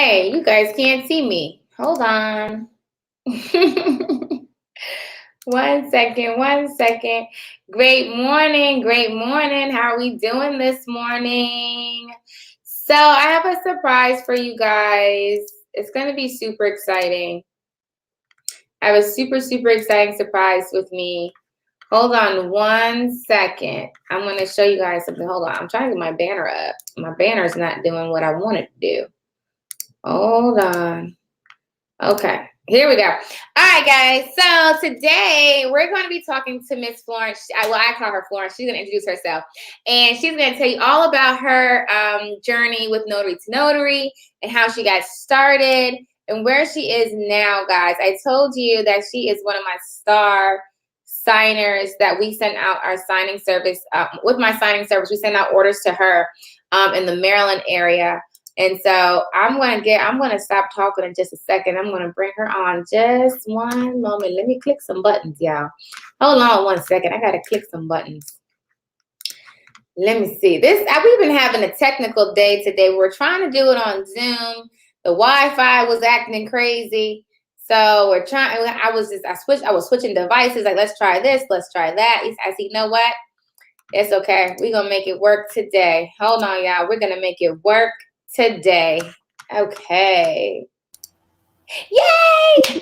Hey, you guys can't see me. Hold on. 1 second. Great morning. How are we doing this morning? So I have a surprise for you guys. It's going to be super exciting. I have a super exciting surprise with me. Hold on 1 second. I'm going to show you guys something. Hold on. I'm trying to get my banner up. My banner's not doing what I want it to do. Hold on. Okay, here we go. All right, guys. So today we're going to be talking to Miss Florence. I call her Florence. She's going to introduce herself. And she's going to tell you all about her journey with Notary to Notary and how she got started and where she is now, guys. I told you that she is one of my star signers that we send out our signing service. With my signing service, we send out orders to her in the Maryland area. And so I'm going to stop talking in just a second. I'm going to bring her on just one moment. Let me click some buttons, y'all. Hold on 1 second. I got to click some buttons. Let me see. We've been having a technical day today. We're trying to do it on Zoom. The Wi-Fi was acting crazy. So we're trying, I was switching devices. Like, let's try this. Let's try that. I said, you know what? It's okay. We're going to make it work today. Hold on, y'all. We're going to make it work today. Okay. Yay!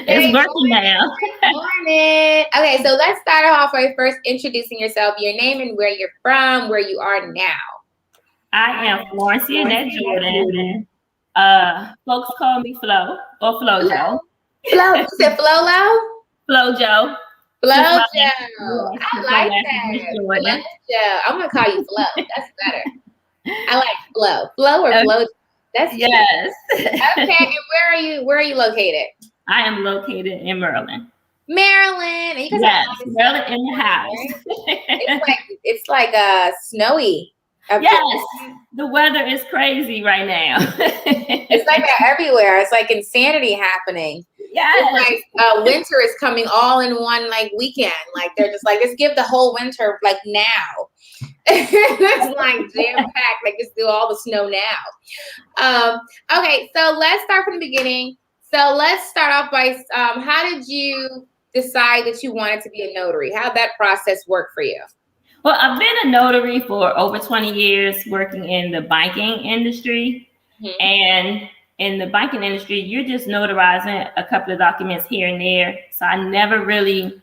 It's working now. Good morning. Okay, so let's start off by first introducing yourself, your name and where you're from, where you are now. I am Florence Jordan. Folks call me Flo or Flojo. Flo, you said Flolo? Flojo. Flojo. I like that. Flojo. I'm gonna call you Flo. That's better. I like Flo. Flo or Flo? That's yes. Okay, and where are you located? I am located in Maryland. Maryland. And you guys yes, Maryland in the house. It's like snowy. Yes, the weather is crazy right now. It's like that everywhere. It's like insanity happening. Yes. It's like winter is coming all in one weekend. Like they're just like, let's give the whole winter now. It's like jam-packed, like just do all the snow now. Okay, so let's start from the beginning. So let's start off by how did you decide that you wanted to be a notary? How did that process work for you? Well, I've been a notary for over 20 years working in the banking industry. Mm-hmm. And in the banking industry, you're just notarizing a couple of documents here and there. So I never really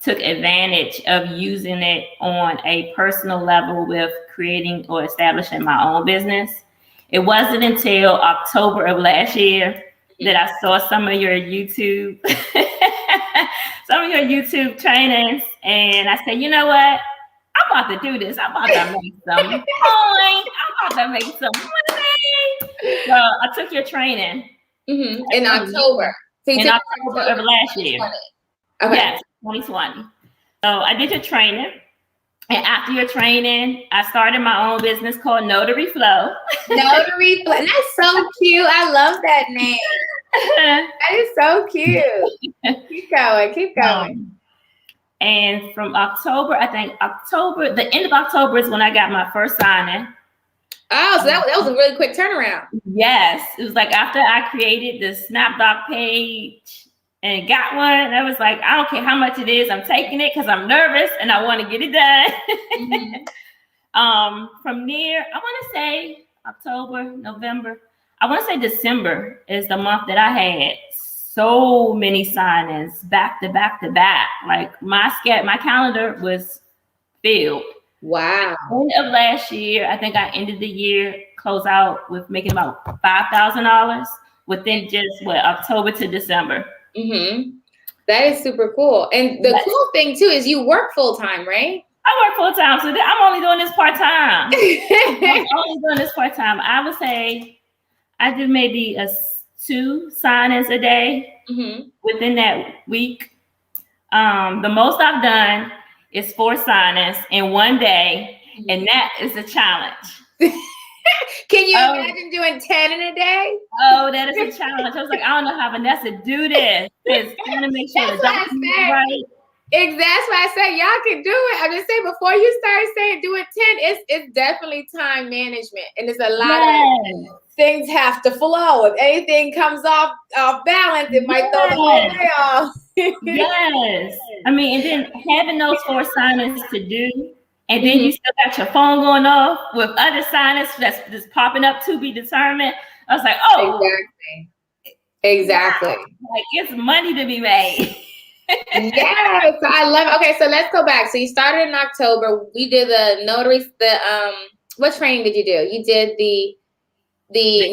took advantage of using it on a personal level with creating or establishing my own business. It wasn't until October of last year that I saw some of your YouTube trainings, and I said, you know what? I'm about to do this. I'm about to make some coin. I'm about to make some money. So I took your training in October. So in October of last year. Okay. Yes, 2020. So I did your training. And after your training, I started my own business called Notary Flow. Notary Flow. That's so cute. I love that name. That is so cute. Keep going. And from October, the end of October is when I got my first signing. Oh, so that was a really quick turnaround. Yes. It was like after I created the SnapDoc page and got one, I was like, I don't care how much it is, I'm taking it because I'm nervous and I want to get it done. Mm-hmm. From there, I want to say October, November. I want to say December is the month that I had so many signings back to back. Like my calendar was filled. Wow. End of last year, I think I ended the year close out with making about $5,000 within just October to December. Mm-hmm. That is super cool. And the cool thing too is you work full time, right? I work full time, so I'm only doing this part time. I would say I do maybe 2 signings a day within that week. The most I've done is 4 signings in one day, and that is a challenge. Can you imagine doing 10 in a day? Oh, that is a challenge. I was like, I don't know how Vanessa do this. It's trying to make sure the document is right. That's why I said y'all can do it. I'm just saying before you start saying do it 10, it's definitely time management, and it's a lot of things have to flow. If anything comes off balance, it might throw the whole way off. Yes. I mean, and then having those 4 signings to do, and then you still got your phone going off with other signings that's just popping up to be determined. I was like, oh. Exactly. Wow. Like, it's money to be made. Yes, I love it. Okay, so let's go back. So you started in October. We did the notary, what training did you do? You did the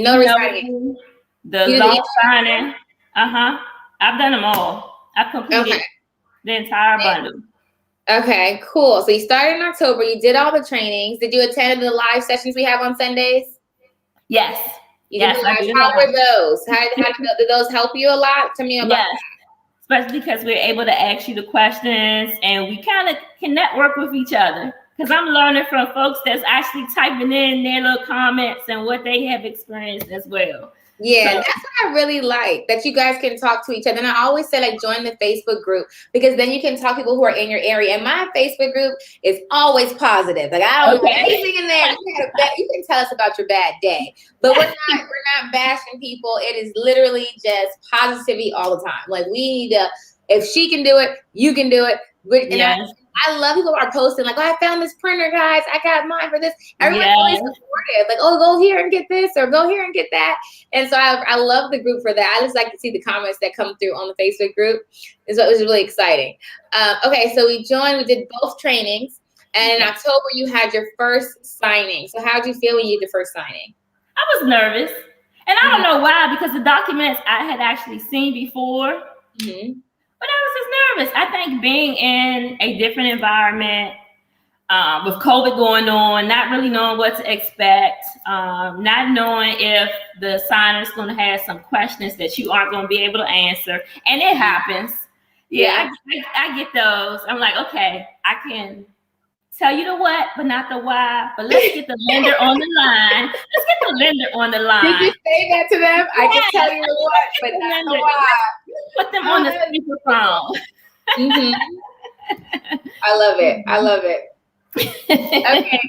notary signing. The law signing. I've done them all. I've completed the entire bundle. Okay, cool. So you started in October. You did all the trainings. Did you attend the live sessions we have on Sundays? Yes. Yes. How were those? How did those help you a lot? Tell me about that. Especially because we're able to ask you the questions and we kind of can network with each other. Because I'm learning from folks that's actually typing in their little comments and what they have experienced as well. Yeah, that's what I really like, that you guys can talk to each other. And I always say, like, join the Facebook group, because then you can talk to people who are in your area. And my Facebook group is always positive. Like, I don't know anything in there. You can tell us about your bad day, but we're not bashing people. It is literally just positivity all the time. Like, we need to, if she can do it, you can do it. And I love people who are posting like, oh, I found this printer, guys. I got mine for this. Everyone's always supportive. Like, oh, go here and get this, or go here and get that. And so I love the group for that. I just like to see the comments that come through on the Facebook group. And so it was really exciting. Okay, so we did both trainings. And in October, you had your first signing. So how did you feel when you did your first signing? I was nervous. And I don't know why, because the documents I had actually seen before. But I was just nervous. I think being in a different environment, with COVID going on, not really knowing what to expect, not knowing if the signer's going to have some questions that you aren't going to be able to answer. And it happens. I get those. I'm like, okay, I can tell you the what, but not the why. But let's get the lender on the line. Let's get the lender on the line. Did you say that to them? I can tell you the what, but not the why. Put them on the speakerphone. I love it. I love it. Okay,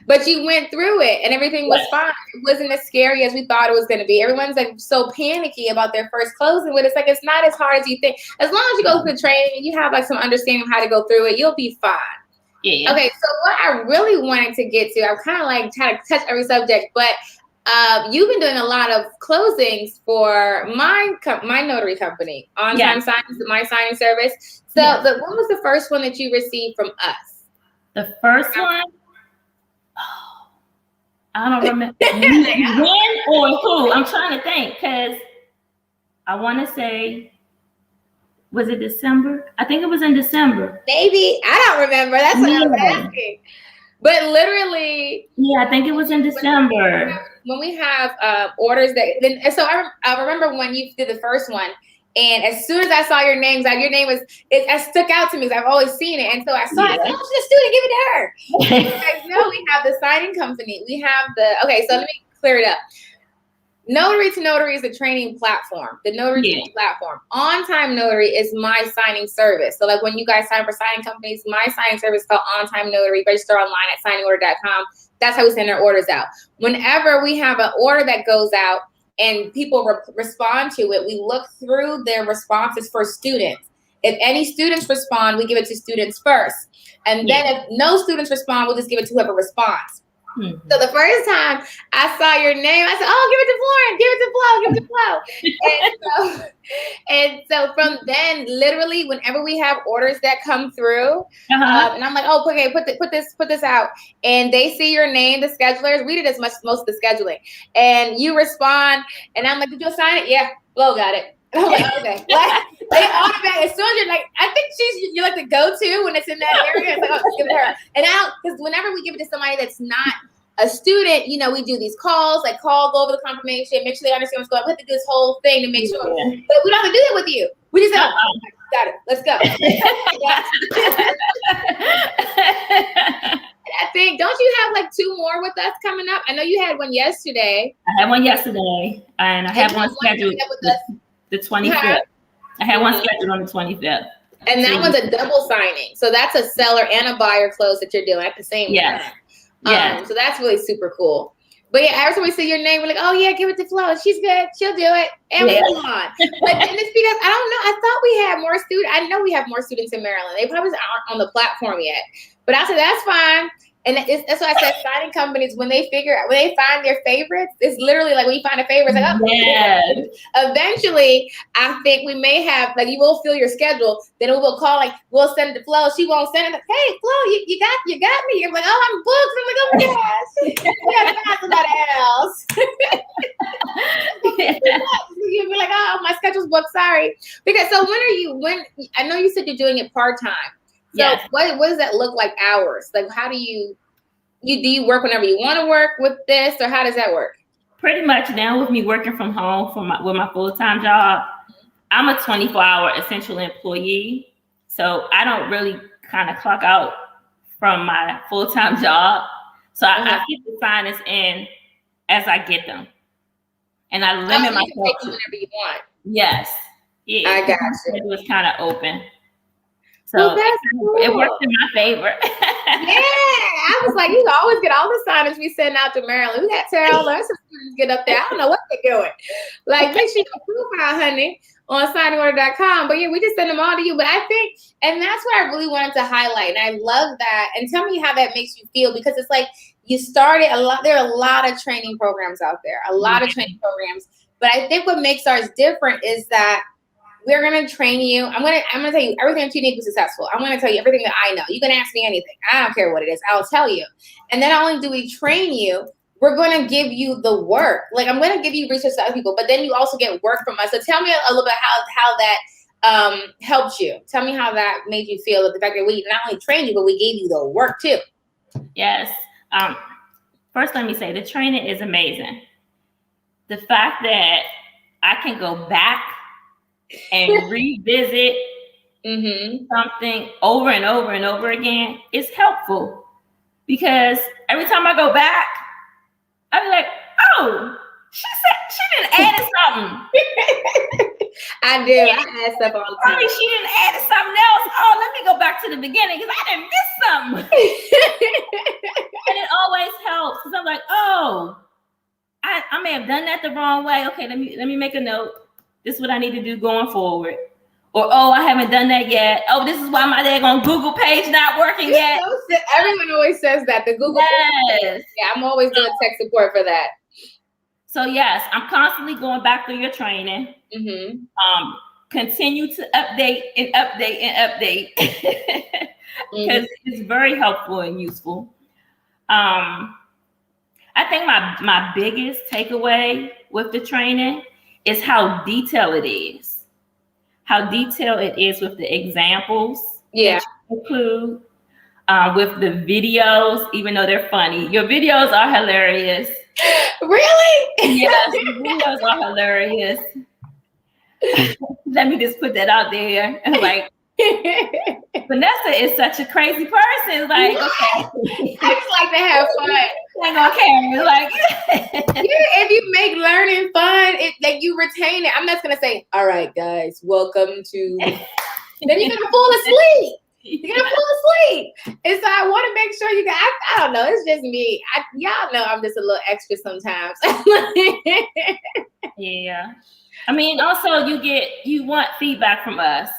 but you went through it and everything was fine. It wasn't as scary as we thought it was going to be. Everyone's like so panicky about their first closing, but it's like, it's not as hard as you think. As long as you go through the training and you have like some understanding of how to go through it, you'll be fine. Yeah. Okay, so what I really wanted to get to, I'm kind of like trying to touch every subject, but you've been doing a lot of closings for my notary company, On-Time Signings, my signing service. So what was the first one that you received from us? The first one? Oh, I don't remember. When or who? I'm trying to think, because I want to say, was it December? I think it was in December. Maybe. I don't remember. That's what I was asking. But literally. Yeah, I think it was in December. When we have orders that, so I remember when you did the first one, and as soon as I saw your names, your name it stuck out to me because I've always seen it. And so I saw it, I said, oh, just do it and give it to her. You guys know we have the signing company. We have so let me clear it up. Notary to Notary is a training platform. The Notary training platform. On-Time Notary is my signing service. So like when you guys sign for signing companies, my signing service is called On-Time Notary. Register online at signingorder.com. That's how we send our orders out. Whenever we have an order that goes out and people respond to it, we look through their responses for students. If any students respond, we give it to students first. And then if no students respond, we'll just give it to whoever responds. So the first time I saw your name, I said, oh, give it to Flo, give it to Flo. And so from then, literally, whenever we have orders that come through, and I'm like, oh, okay, put this out. And they see your name, the schedulers, we did most of the scheduling. And you respond, and I'm like, did you assign it? Yeah, Flo got it. And I'm like, okay. They automatically, as soon as you're like, I think you're like the go-to when it's in that area. It's like, oh, let's give it to her. And because whenever we give it to somebody that's not a student, we do these calls, go over the confirmation, make sure they understand what's going on. We have to do this whole thing to make sure. But we don't have to do that with you. We just have, got it. Let's go. I think, don't you have like 2 more with us coming up? I know you had one yesterday. I had one yesterday, and I have one scheduled the 25th. I had one scheduled on the 25th. And that one's a double signing. So that's a seller and a buyer close that you're doing at the same time. Yeah. So that's really super cool. But yeah, every time we see your name, we're like, oh yeah, give it to Flo. She's good. She'll do it. And we move on. But then it's because I don't know. I thought we had more students. I know we have more students in Maryland. They probably aren't on the platform yet. But I said, that's fine. And that's why I said signing companies, when they find their favorites, it's literally like when you find a favorite, it's like, oh, yes. Eventually, I think we may have, like, you will fill your schedule. Then we will call, like, we'll send it to Flo. She won't send it. Like, hey, Flo, you got me. You're like, oh, I'm booked. I'm like, oh my gosh. You got to find somebody else. You'll be like, oh, my schedule's booked. Sorry. Because so when I know you said you're doing it part-time. So yes. What does that look like hours? Like, how do you work whenever you want to work with this, or how does that work? Pretty much now with me working from home with my full-time job, I'm a 24-hour essential employee. So I don't really kind of clock out from my full-time job. So I get the signings in as I get them. And I limit myself. You can take them whenever you want. Yes. Yeah, I got you. It was kind of open. So it worked in my favor. Yeah, I was like, you always get all the signings we send out to Maryland. We got Terrell, some students get up there. I don't know what they're doing. Like, make sure you profile, honey, on signorder.com. But yeah, we just send them all to you. But I think, and that's what I really wanted to highlight. And I love that. And tell me how that makes you feel, because it's like you started there are a lot of training programs out there, a lot of training programs. But I think what makes ours different is that we're gonna train you. I'm gonna tell you everything that you need to be successful. I'm gonna tell you everything that I know. You can ask me anything. I don't care what it is. I'll tell you. And then not only do we train you, we're gonna give you the work. Like, I'm gonna give you research to other people, but then you also get work from us. So tell me a little bit how that helped you. Tell me how that made you feel, the fact that we not only trained you, but we gave you the work too. Yes. First, let me say the training is amazing. The fact that I can go back and revisit something over and over and over again is helpful, because every time I go back, I'll be like, oh, she said she didn't add something. I do. I add stuff all the time. She didn't add something else. Oh, let me go back to the beginning because I didn't miss something. And it always helps, because I'm like, oh, I may have done that the wrong way. Okay, let me make a note. This is what I need to do going forward. Or, oh, I haven't done that yet. Oh, this is why my daggone Google page not working yet. Everyone always says that. The Google page. Yeah, I'm always doing tech support for that. So yes, I'm constantly going back through your training. Continue to update and update and update, because it's very helpful and useful. I think my biggest takeaway with the training is how detailed it is. How detailed it is with the examples that you include, with the videos, even though they're funny. Your videos are hilarious. Really? Yes, the videos are hilarious. Let me just put that out there. Like, Vanessa is such a crazy person. Like, okay. I just like to have fun. Hang on camera. Like, if you make learning fun, like, you retain it. I'm not gonna say, all right, guys, welcome to. Then you're gonna fall asleep. You're gonna fall asleep. And so I want to make sure you guys. I don't know. It's just me. Y'all know I'm just a little extra sometimes. Yeah. I mean, also you want feedback from us.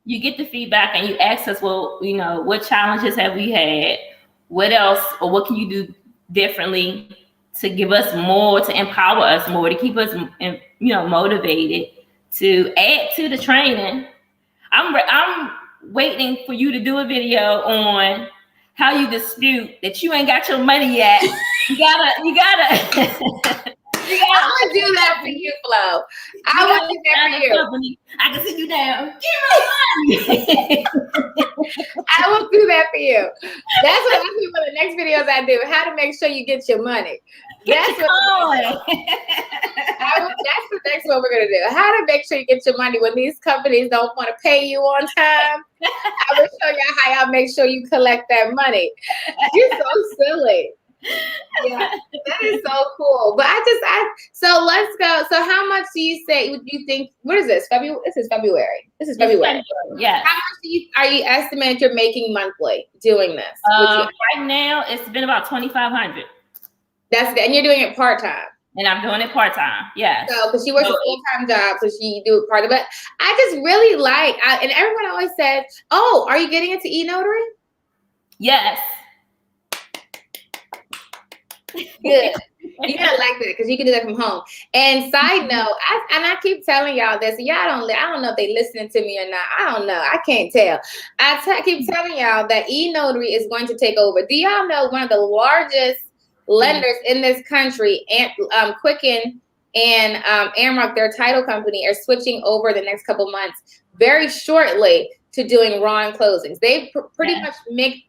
You get the feedback and you ask us, well, what challenges have we had? What else, or what can you do differently to give us more, to empower us more, to keep us, motivated to add to the training. I'm waiting for you to do a video on how you dispute that you ain't got your money yet. You gotta. I would do that for you, Flo. I would do that for you. I can sit you down. Give me money. I will do that for you. That's one of the next videos I do. How to make sure you get your money. That's what that's the next one we're gonna do. How to make sure you get your money when these companies don't want to pay you on time. I will show you how y'all make sure you collect that money. You're so silly. Yeah, that is so cool. But so let's go. So how much do you think, what is this? February? This is February. Yes. How much are you estimate you're making monthly doing this? Right now, it's been about $2,500. And you're doing it part-time. And I'm doing it part-time. Yes. So, because she works a full-time job, so she do it part of it. But I just really like, and everyone always says, "Oh, are you getting into e-notary?" Yes. Good. You gotta like that because you can do that from home. And side note, I keep telling y'all this. Y'all I don't know if they listening to me or not. I don't know. I can't tell. I keep telling y'all that e-notary is going to take over. Do y'all know one of the largest lenders in this country, and Quicken and Amrock, their title company, are switching over the next couple months, very shortly, to doing raw closings. They've pretty much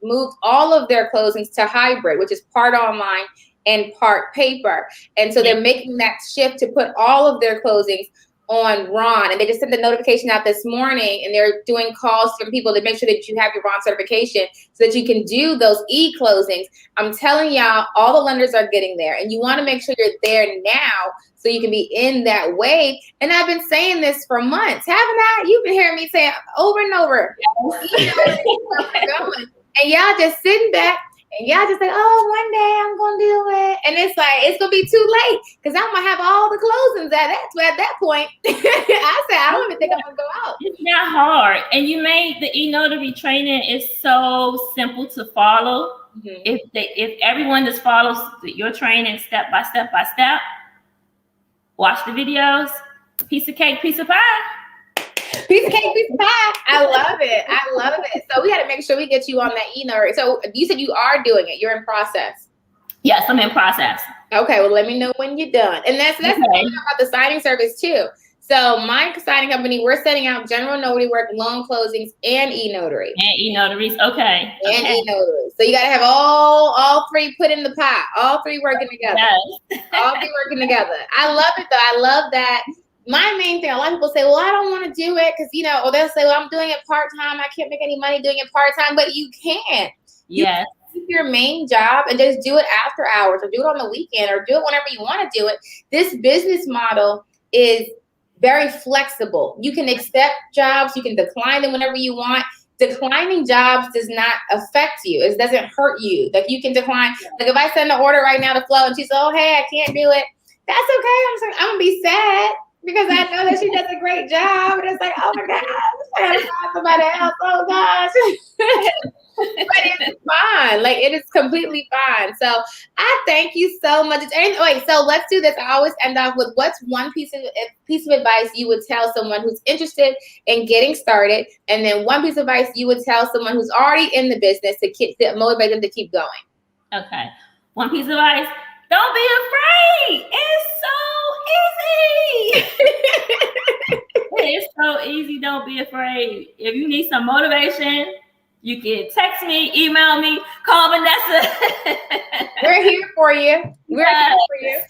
moved all of their closings to hybrid, which is part online and part paper. And so they're making that shift to put all of their closings on Ron. And they just sent the notification out this morning, and they're doing calls from people to make sure that you have your Ron certification so that you can do those e-closings. I'm telling y'all, all the lenders are getting there, and you want to make sure you're there now so you can be in that wave. And I've been saying this for months, haven't I? You've been hearing me say it over and over. And y'all just sitting back. And y'all just say, "Oh, one day I'm gonna do it," and it's like it's gonna be too late because I'm gonna have all the closings at that point. I said I don't even think I'm gonna go out. It's not hard, and you made the e-notary training is so simple to follow. Mm-hmm. If everyone just follows your training step by step, watch the videos, piece of cake, piece of pie. Piece of cake, piece of pie. I love it. So we got to make sure we get you on that e-notary. So you said you are doing it. You're in process. Yes, I'm in process. Okay, well, let me know when you're done. And that's okay. About the signing service too. So my signing company, we're setting out general notary work, loan closings, and e-notary. And e-notaries, okay. And e-notaries. So you got to have all three put in the pot. All three working together. Yes. All three working together. I love it though. I love that. My main thing, a lot of people say, "Well, I don't want to do it because, or they'll say, well, I'm doing it part-time. I can't make any money doing it part-time," but you can. Yes. You keep your main job and just do it after hours or do it on the weekend or do it whenever you want to do it. This business model is very flexible. You can accept jobs. You can decline them whenever you want. Declining jobs does not affect you. It doesn't hurt you. Like you can decline. Like if I send an order right now to Flo and she says, "Oh, hey, I can't do it." That's okay. I'm going to be sad. Because I know that she does a great job. And it's like, oh my gosh, I have to find somebody else. Oh gosh. But it's fine. Like it is completely fine. So I thank you so much. So let's do this. I always end off with what's one piece of advice you would tell someone who's interested in getting started, and then one piece of advice you would tell someone who's already in the business to motivate them to keep going. Okay. One piece of advice. Don't be afraid. It's so easy. It's so easy. Don't be afraid. If you need some motivation, you can text me, email me, call Vanessa. We're here for you. We're here for you.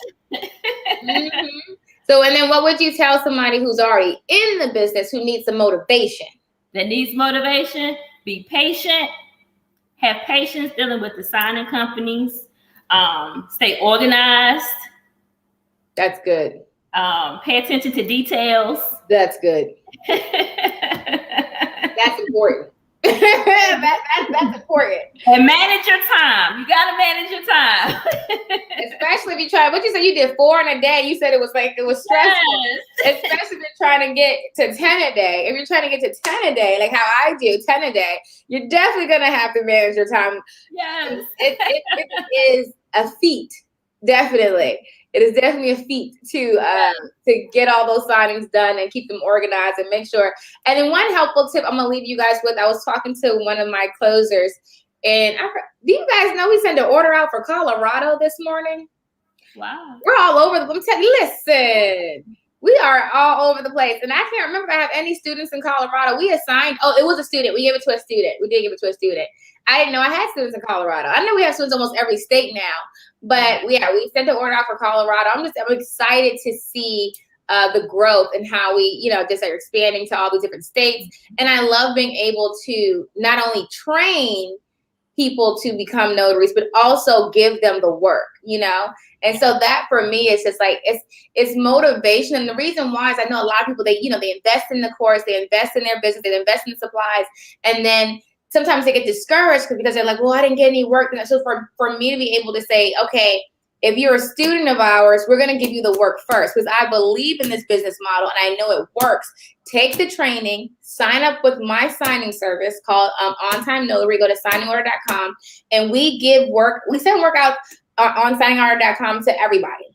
Mm-hmm. So, and then what would you tell somebody who's already in the business who needs some motivation? That needs motivation, be patient, have patience dealing with the signing companies. Stay organized. That's good. Pay attention to details. That's good. That's important. That's important. And manage your time. You gotta manage your time. Especially if you try. What you said you did 4 in a day. You said it was stressful. Yes. Especially if you're trying to get to 10 a day. If you're trying to get to 10 a day, like how I do 10 a day, you're definitely gonna have to manage your time. Yes. It is a feat. Definitely. It is definitely a feat to get all those signings done and keep them organized and make sure. And then one helpful tip I'm gonna leave you guys with. I was talking to one of my closers, and do you guys know we sent an order out for Colorado this morning? Wow. We're all over listen, we are all over the place. And I can't remember if I have any students in Colorado. We assigned, it was a student. We gave it to a student. We did give it to a student. I didn't know I had students in Colorado. I know we have students almost every state now, but we sent the order out for Colorado. I'm excited to see the growth and how we, just are expanding to all these different states. And I love being able to not only train people to become notaries, but also give them the work, And so that for me is just like, it's motivation. And the reason why is I know a lot of people, they invest in the course, they invest in their business, they invest in supplies. And then sometimes they get discouraged because they're like, well, I didn't get any work. And so for me to be able to say, okay, if you're a student of ours, we're going to give you the work first because I believe in this business model and I know it works. Take the training, sign up with my signing service called On-Time Notary. Go to signingorder.com and we send work out on signingorder.com to everybody.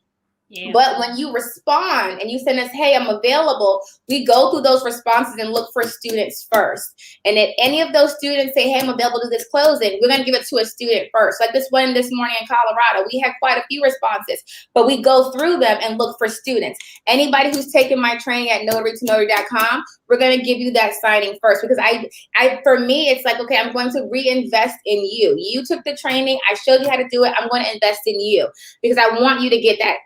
Yeah. But when you respond and you send us, hey, I'm available, we go through those responses and look for students first. And if any of those students say, hey, I'm available to this closing, we're going to give it to a student first. Like this one this morning in Colorado, we had quite a few responses, but we go through them and look for students. Anybody who's taken my training at notarytonotary.com, we're going to give you that signing first because for me, it's like, okay, I'm going to reinvest in you. You took the training. I showed you how to do it. I'm going to invest in you because I want you to get that,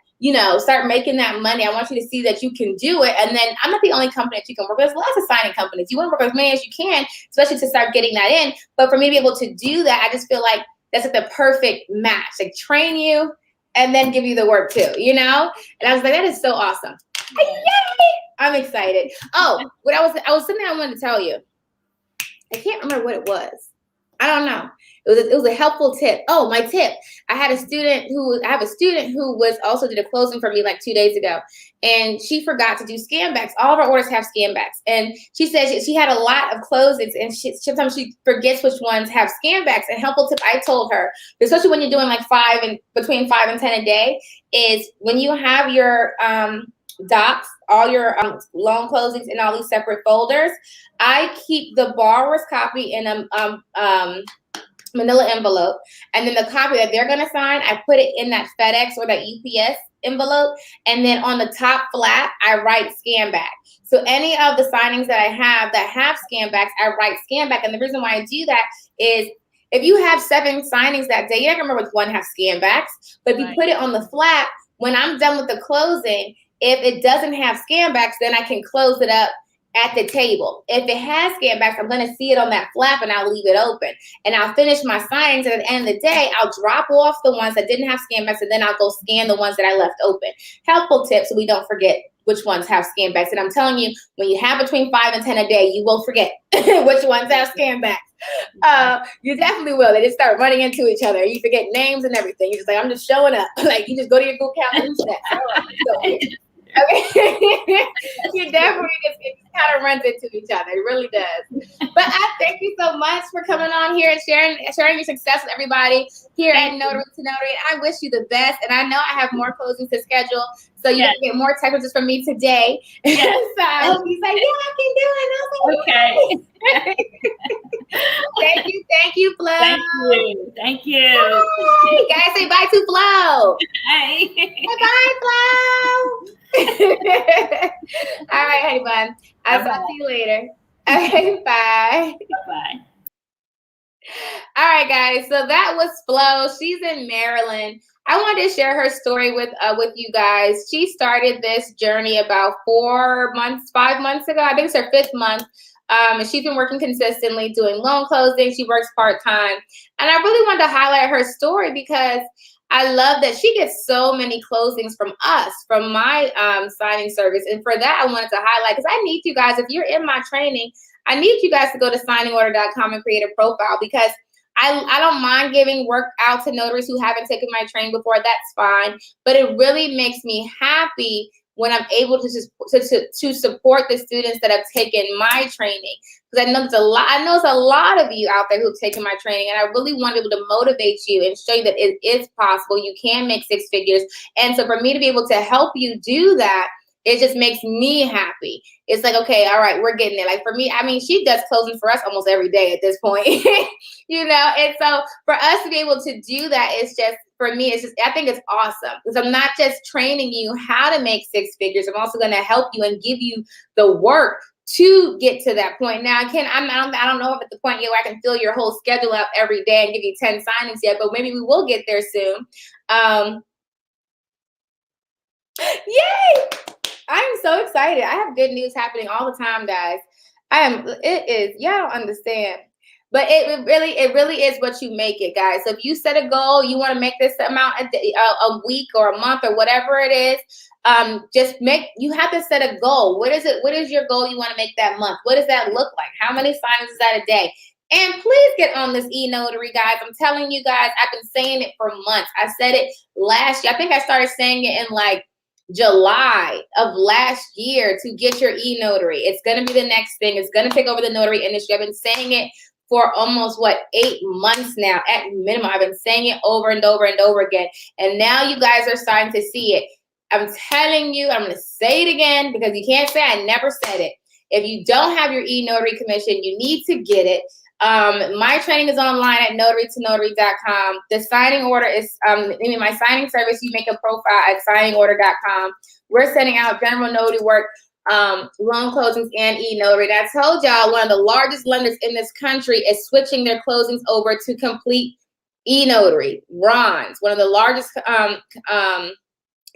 start making that money. I want you to see that you can do it. And then I'm not the only company that you can work with. There's lots of signing companies. You want to work with as many as you can, especially to start getting that in. But for me to be able to do that, I just feel like that's like the perfect match. Like train you and then give you the work too, And I was like, that is so awesome. Yay! I'm excited. Oh, I was something I wanted to tell you. I can't remember what it was. I don't know. It was a helpful tip. Oh, my tip. I have a student who was also did a closing for me like 2 days ago, and she forgot to do scan backs. All of our orders have scan backs, and she said she had a lot of closings, and sometimes she forgets which ones have scan backs. And helpful tip I told her, especially when you're doing like between 5 and 10 a day, is when you have your docs, all your loan closings in all these separate folders, I keep the borrower's copy in a manila envelope, and then the copy that they're going to sign, I put it in that FedEx or that UPS envelope, and then on the top flap, I write scan back. So any of the signings that I have that have scan backs, I write scan back. And the reason why I do that is if you have 7 signings that day, you're not going to remember which one have scan backs, but if you put it on the flap, when I'm done with the closing, if it doesn't have scan backs, then I can close it up at the table. If it has scan backs, I'm going to see it on that flap and I'll leave it open. And I'll finish my signings, and at the end of the day, I'll drop off the ones that didn't have scan backs, and then I'll go scan the ones that I left open. Helpful tip so we don't forget which ones have scan backs. And I'm telling you, when you have between 5 and 10 a day, you will forget which ones have scan backs. You definitely will. They just start running into each other. You forget names and everything. You're just like, I'm just showing up. Like you just go to your Google Calendar and snap. All right, so here. Okay. You definitely it kind of runs into each other. It really does. But I thank you so much for coming on here and sharing your success with everybody here at Notary to Notary. I wish you the best. And I know I have more closings to schedule. So you can get more text messages from me today. Yes. So he's like, yeah, I can do it. And I was like, okay. Thank you, Flo. Thank you. Bye. Guys, say bye to Flo. Bye. Bye, Flo. All right, honey bun. I'll talk to you later. Okay, bye. Bye. All right, guys. So that was Flo. She's in Maryland. I wanted to share her story with you guys. She started this journey about 5 months ago. I think it's her 5th month. And she's been working consistently doing loan closing. She works part-time. And I really wanted to highlight her story because I love that she gets so many closings from us, from my signing service. And for that, I wanted to highlight, because I need you guys, if you're in my training, I need you guys to go to signingorder.com and create a profile, because I don't mind giving work out to notaries who haven't taken my training before. That's fine. But it really makes me happy when I'm able to support the students that have taken my training. Because I know there's a lot of you out there who've taken my training, and I really want to be able to motivate you and show you that it is possible. You can make 6 figures. And so for me to be able to help you do that, it just makes me happy. It's like, okay, all right, we're getting there. Like for me, I mean, she does closing for us almost every day at this point, And so for us to be able to do that, it's just, for me, I think it's awesome, because I'm not just training you how to make 6 figures. I'm also going to help you and give you the work to get to that point. Now, I don't know if at the point yet where I can fill your whole schedule out every day and give you 10 signings yet, but maybe we will get there soon. Yay! I'm so excited. I have good news happening all the time, guys. Y'all don't understand. But it really is what you make it, guys. So if you set a goal, you want to make this amount a week or a month or whatever it is, you have to set a goal. What is it? What is your goal you want to make that month? What does that look like? How many signings is that a day? And please get on this e-notary, guys. I'm telling you guys, I've been saying it for months. I said it last year. I think I started saying it in like July of last year to get your e-notary. It's going to be the next thing. It's going to take over the notary industry. I've been saying it for almost 8 months now at minimum. I've been saying it over and over and over again. And now you guys are starting to see it. I'm telling you, I'm going to say it again because you can't say I never said it. If you don't have your e-notary commission, you need to get it. My training is online at notarytonotary.com. The signing order is, my signing service, you make a profile at signingorder.com. We're sending out general notary work, loan closings, and e-notary. And I told y'all one of the largest lenders in this country is switching their closings over to complete e-notary. Ron's, one of the largest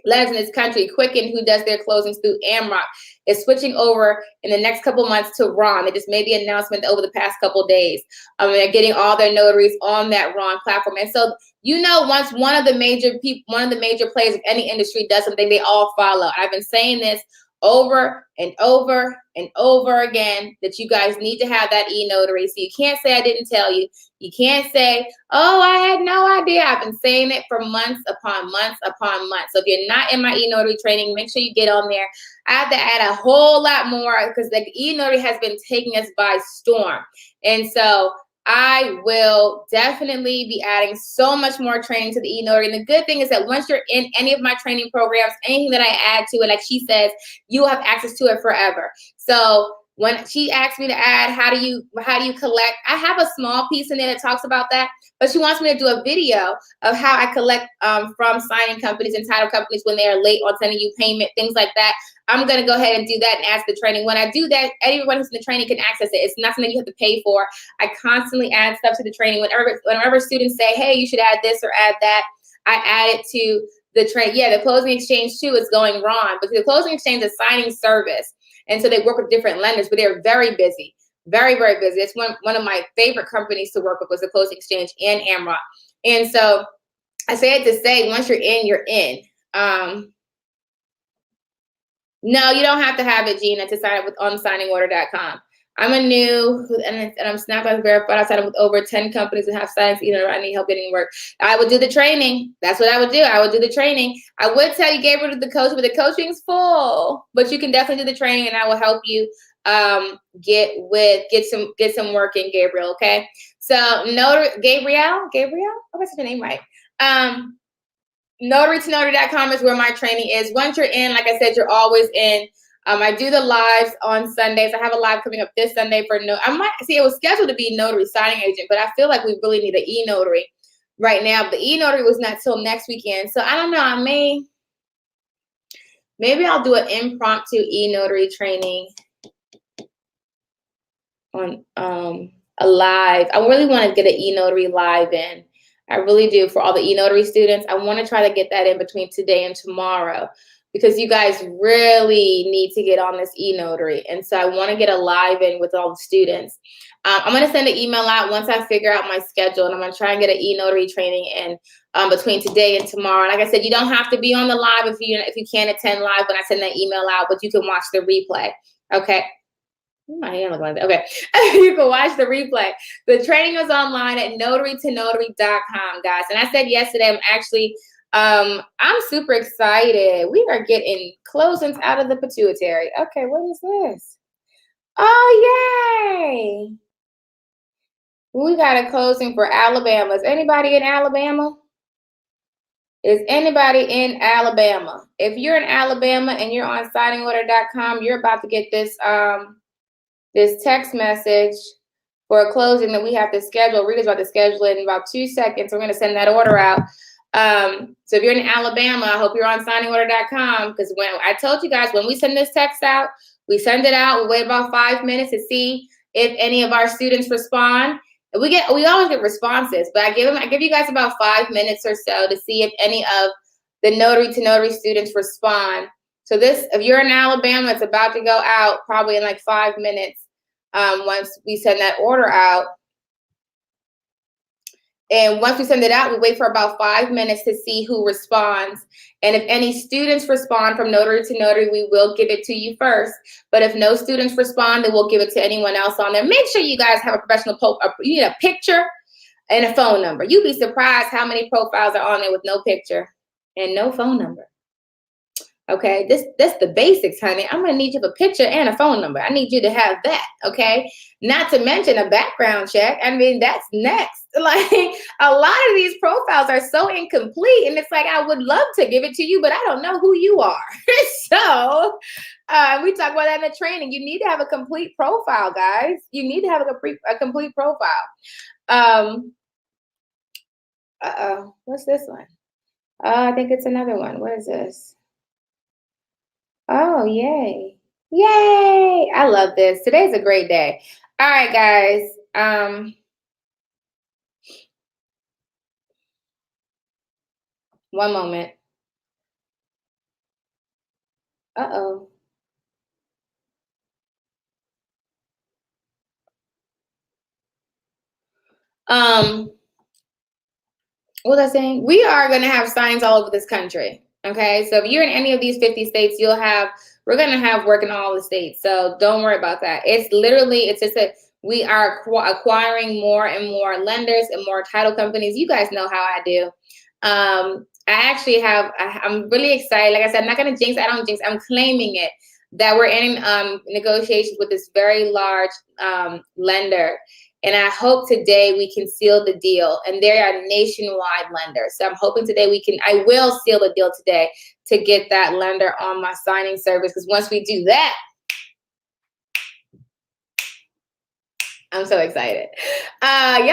lenders in this country, Quicken, who does their closings through Amrock, is switching over in the next couple months to Ron. They just made the announcement over the past couple days. They're getting all their notaries on that Ron platform. And so, once one of the major players of any industry does something, they all follow. I've been saying this over and over and over again that you guys need to have that e-notary. So you can't say I didn't tell you. You can't say, oh, I had no idea. I've been saying it for months upon months upon months. So if you're not in my e-notary training, make sure you get on there. I have to add a whole lot more because the e-notary has been taking us by storm. And so I will definitely be adding so much more training to the e-notary. And the good thing is that once you're in any of my training programs, anything that I add to it, like she says, you will have access to it forever. So when she asked me to add, how do you collect? I have a small piece in there that talks about that, but she wants me to do a video of how I collect from signing companies and title companies when they are late on sending you payment, things like that. I'm going to go ahead and do that and add the training. When I do that, anyone who's in the training can access it. It's nothing that you have to pay for. I constantly add stuff to the training. Whenever students say, hey, you should add this or add that, I add it to the training. Yeah, the closing exchange too is going wrong because the closing exchange is a signing service. And so they work with different lenders, but they're very busy, very, very busy. It's one of my favorite companies to work with was the Closing Exchange and Amrock. And so I say it to say, once you're in, you're in. No, you don't have to have it, Gina, to sign up on signingorder.com. I'm a new, and I'm Snapback verified. I signed up with over 10 companies that have signings. I need help getting work. I would do the training. That's what I would do. I would do the training. I would tell you, Gabriel, to the coach, but the coaching's full. But you can definitely do the training, and I will help you get some work in, Gabriel. Okay. So Gabriel. Oh, that's your name, right? Notarytonotary.com is where my training is. Once you're in, like I said, you're always in. I do the lives on Sundays. I have a live coming up this Sunday for it was scheduled to be notary signing agent, but I feel like we really need an e-notary right now. But the e-notary was not till next weekend. So I don't know. Maybe I'll do an impromptu e-notary training on a live. I really want to get an e-notary live in. I really do. For all the e-notary students, I want to try to get that in between today and tomorrow because you guys really need to get on this e-notary. And so I want to get a live in with all the students. I'm going to send an email out once I figure out my schedule, and I'm going to try and get an e-notary training in between today and tomorrow. And like I said, you don't have to be on the live if you can't attend live when I send that email out, but you can watch the replay. Okay. My hand looks like that. Okay. You can watch the replay. The training is online at notarytonotary.com, guys. And I said yesterday, I'm super excited. We are getting closings out of the pituitary. Okay, what is this? Oh, yay. We got a closing for Alabama. Is anybody in Alabama? Is anybody in Alabama? If you're in Alabama and you're on signingorder.com, you're about to get this text message for a closing that we have to schedule. Rita's about to schedule it in about 2 seconds. We're going to send that order out. So if you're in Alabama, I hope you're on signingorder.com because when I told you guys, when we send this text out, we send it out. We wait about 5 minutes to see if any of our students respond. And we always get responses, but I give you guys about 5 minutes or so to see if any of the notary to notary students respond. So if you're in Alabama, it's about to go out probably in like 5 minutes once we send that order out. And once we send it out, we wait for about 5 minutes to see who responds. And if any students respond from notary to notary, we will give it to you first. But if no students respond, then we'll give it to anyone else on there. Make sure you guys have a professional you need a picture and a phone number. You'd be surprised how many profiles are on there with no picture and no phone number. Okay, that's the basics, honey. I'm gonna need you for a picture and a phone number. I need you to have that, okay? Not to mention a background check. I mean, that's next. Like, a lot of these profiles are so incomplete, and it's like, I would love to give it to you, but I don't know who you are. So we talk about that in the training. You need to have a complete profile, guys. You need to have a complete profile. What's this one? I think it's another one. What is this? Oh, yay. Yay. I love this. Today's a great day. All right, guys. One moment. Uh-oh. What was I saying? We are going to have signs all over this country. Okay, so if you're in any of these 50 states, we're going to have work in all the states. So don't worry about that. It's just we are acquiring more and more lenders and more title companies. You guys know how I do. I'm really excited. Like I said, I'm not going to jinx. I don't jinx. I'm claiming it that we're in negotiations with this very large lender. And I hope today we can seal the deal. And they are nationwide lenders. So I'm hoping today I will seal the deal today to get that lender on my signing service. Because once we do that, I'm so excited. And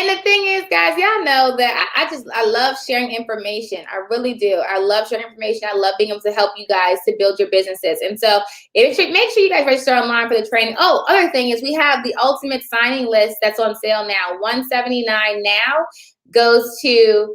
the thing is, guys, y'all know that I love sharing information. I really do. I love sharing information. I love being able to help you guys to build your businesses. And so make sure you guys register online for the training. Oh, other thing is we have the ultimate signing list that's on sale now. $179 now goes to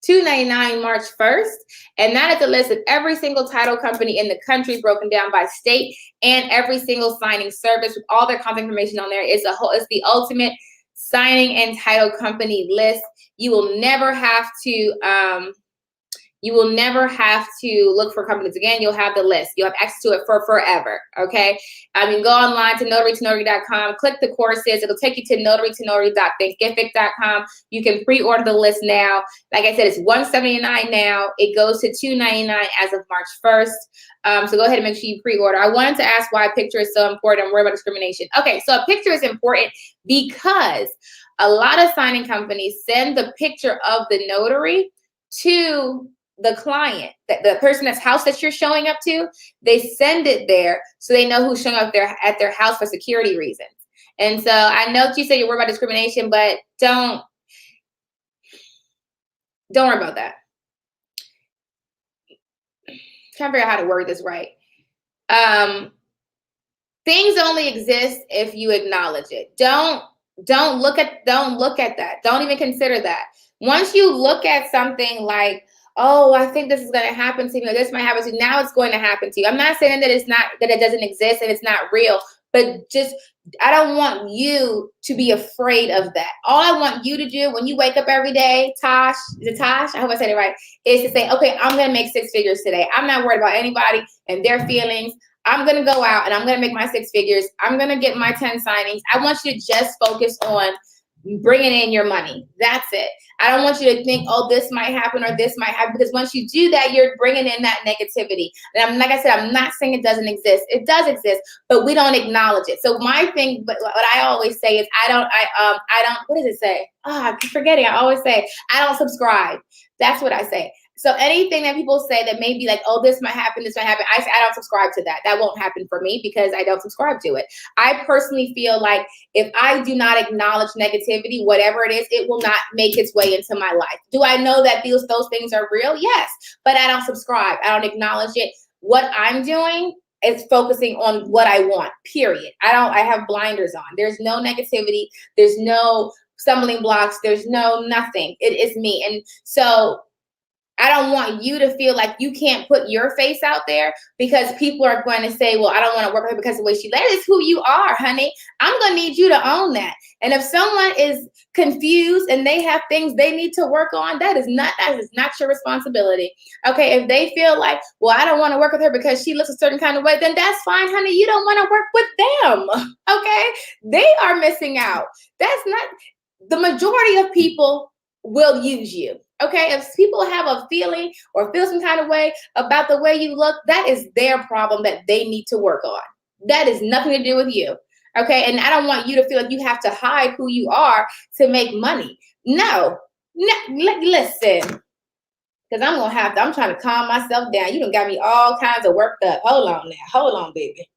$299 March 1st. And that is a list of every single title company in the country broken down by state and every single signing service with all their contact information on there. It's the ultimate signing and title company list. You will never have to look for companies again. You'll have the list. You'll have access to it for forever, okay? You go online to notary.com, click the courses. It'll take you to notary.thinkific.com. You can pre-order the list now. Like I said, it's $179 now. It goes to $299 as of March 1st. So go ahead and make sure you pre-order. I wanted to ask why a picture is so important. I'm worried about discrimination. Okay, so a picture is important because a lot of signing companies send the picture of the notary to the client, the person that's house that you're showing up to, they send it there so they know who's showing up there at their house for security reasons. And so I know that you say you're worried about discrimination, but don't worry about that. Trying to figure out how to word this right. Things only exist if you acknowledge it. Don't look at that. Don't even consider that. Once you look at something like, oh, I think this is going to happen to me, or this might happen to you, now it's going to happen to you. I'm not saying that it doesn't exist and it's not real, but just, I don't want you to be afraid of that. All I want you to do when you wake up every day, Tosh, I hope I said it right, is to say, okay, I'm going to make 6 figures today. I'm not worried about anybody and their feelings. I'm going to go out and I'm going to make my 6 figures. I'm going to get my 10 signings. I want you to just focus on bringing in your money. That's it. I don't want you to think, oh, this might happen or this might happen, because once you do that, you're bringing in that negativity. And like I said, I'm not saying it doesn't exist. It does exist, but we don't acknowledge it. So my thing, but what I always say is I don't, what does it say? Oh, I keep forgetting. I always say, I don't subscribe. That's what I say. So anything that people say that may be like, oh, this might happen, I say, I don't subscribe to that. That won't happen for me because I don't subscribe to it. I personally feel like if I do not acknowledge negativity, whatever it is, it will not make its way into my life. Do I know that those things are real? Yes, but I don't subscribe. I don't acknowledge it. What I'm doing is focusing on what I want, period. I have blinders on. There's no negativity. There's no stumbling blocks. There's no nothing. It is me. And so I don't want you to feel like you can't put your face out there because people are going to say, well, I don't want to work with her because of the way she, that is who you are, honey. I'm going to need you to own that. And if someone is confused and they have things they need to work on, that is not your responsibility. Okay, if they feel like, well, I don't want to work with her because she looks a certain kind of way, then that's fine, honey. You don't want to work with them. Okay, they are missing out. That's not, the majority of people will use you. Okay, if people have a feeling or feel some kind of way about the way you look, that is their problem that they need to work on. That is nothing to do with you. Okay, and I don't want you to feel like you have to hide who you are to make money. No, listen, because I'm trying to calm myself down. You done got me all kinds of worked up. Hold on, baby.